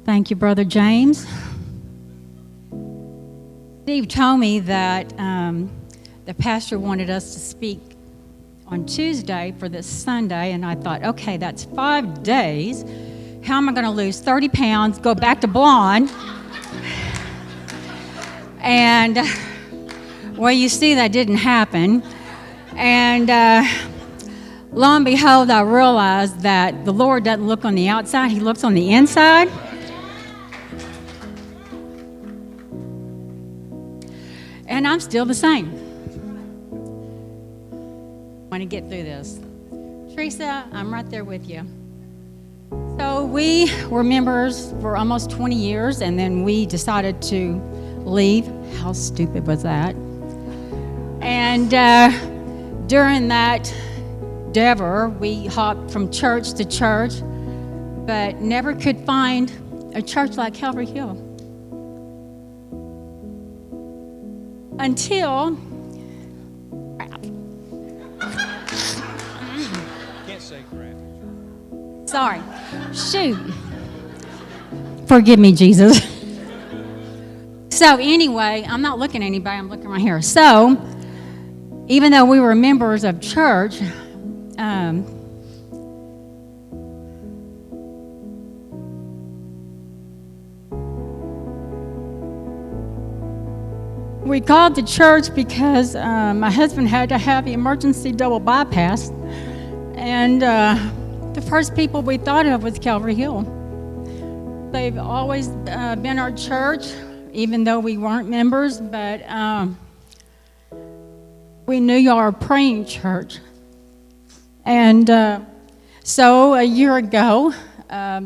Thank you, Brother James. Steve told me that the pastor wanted us to speak on Tuesday for this Sunday, and I thought, okay, that's 5 days. How am I going to lose 30 pounds, go back to blonde? And, well, you see, that didn't happen. And lo and behold, I realized that the Lord doesn't look on the outside, He looks on the inside. And I'm still the same. I want to get through this. Teresa, I'm right there with you. So we were members for almost 20 years, and then we decided to leave. How stupid was that? And during that endeavor, we hopped from church to church, but never could find a church like Calvary Hill. Until, Can't say crap. sorry, shoot. Forgive me, Jesus. So anyway, I'm not looking at anybody, I'm looking right here. So, even though we were members of church, we called the church because my husband had to have the emergency double bypass, and the first people we thought of was Calvary Hill. They've always been our church, even though we weren't members, but we knew y'all were a praying church. And so a year ago,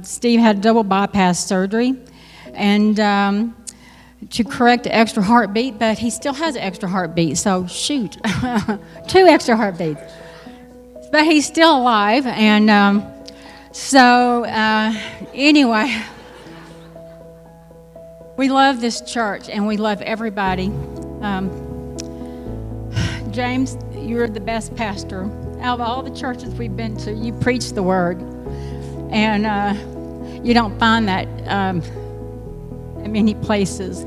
Steve had double bypass surgery, and to correct the extra heartbeat, but he still has an extra heartbeat, so shoot, 2 extra heartbeats. But he's still alive, and anyway, we love this church, and we love everybody. James, you're the best pastor. Out of all the churches we've been to, you preach the word, and you don't find that in many places.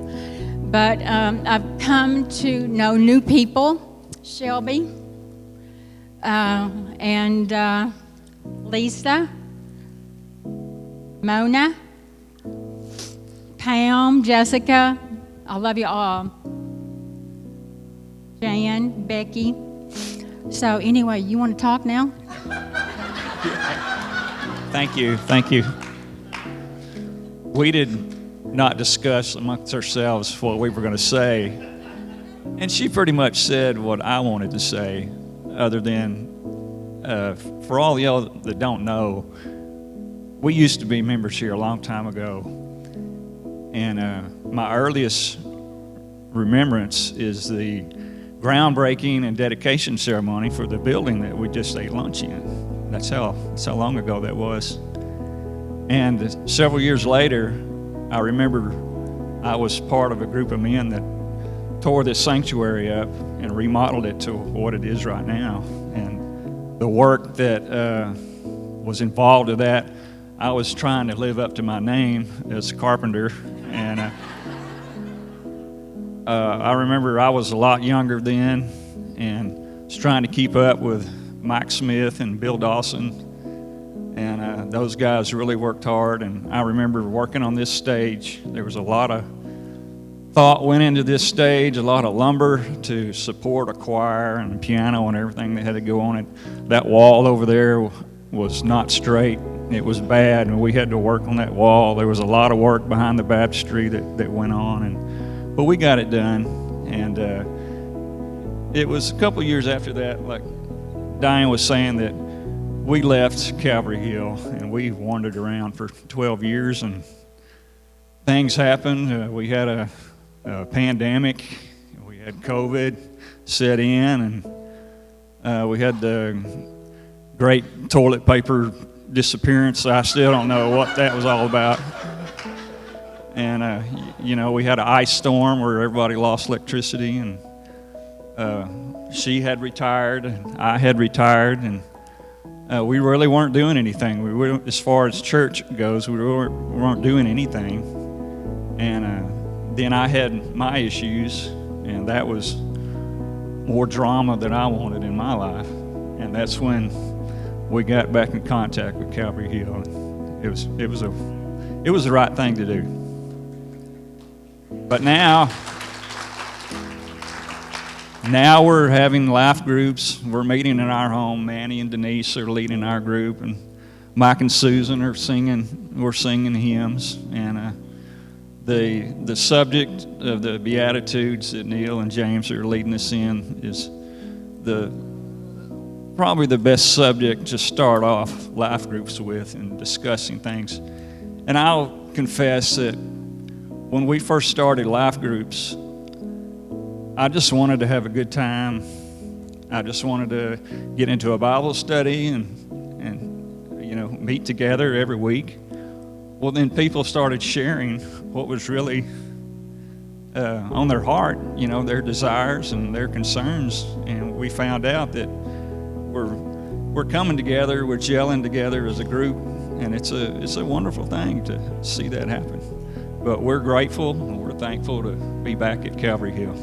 But I've come to know new people, Shelby, and Lisa, Mona, Pam, Jessica. I love you all. Jan, Becky. So anyway, you want to talk now? Thank you. We did not discuss amongst ourselves what we were going to say, and she pretty much said what I wanted to say, other than for all y'all that don't know, we used to be members here a long time ago, and my earliest remembrance is the groundbreaking and dedication ceremony for the building that we just ate lunch in. That's how long ago that was. And several years later, I remember I was part of a group of men that tore this sanctuary up and remodeled it to what it is right now. And the work that was involved with that, I was trying to live up to my name as Carpenter. And I remember I was a lot younger then and was trying to keep up with Mike Smith and Bill Dawson. And those guys really worked hard. And I remember working on this stage. There was a lot of thought went into this stage, a lot of lumber to support a choir and piano and everything that had to go on it. That wall over there was not straight. It was bad, and we had to work on that wall. There was a lot of work behind the baptistry that went on, but we got it done. And it was a couple of years after that, like Diane was saying, that we left Calvary Hill, and we wandered around for 12 years, and things happened. We had a pandemic. We had COVID set in, and we had the great toilet paper disappearance. I still don't know what that was all about. And, we had an ice storm where everybody lost electricity, and she had retired, and I had retired, and we really weren't doing anything. We weren't, as far as church goes, we weren't doing anything. And then I had my issues, and that was more drama than I wanted in my life. And that's when we got back in contact with Calvary Hill. It was the right thing to do. But now we're having life groups. We're meeting in our home. Manny and Denise are leading our group, and Mike and Susan are singing. We're singing hymns, and the subject of the Beatitudes that Neil and James are leading us in is probably the best subject to start off life groups with and discussing things. And I'll confess that when we first started life groups, I just wanted to have a good time. I just wanted to get into a Bible study and meet together every week. Well, then people started sharing what was really on their heart, their desires and their concerns, and we found out that we're coming together, we're gelling together as a group, and it's a wonderful thing to see that happen. But we're grateful and we're thankful to be back at Calvary Hill.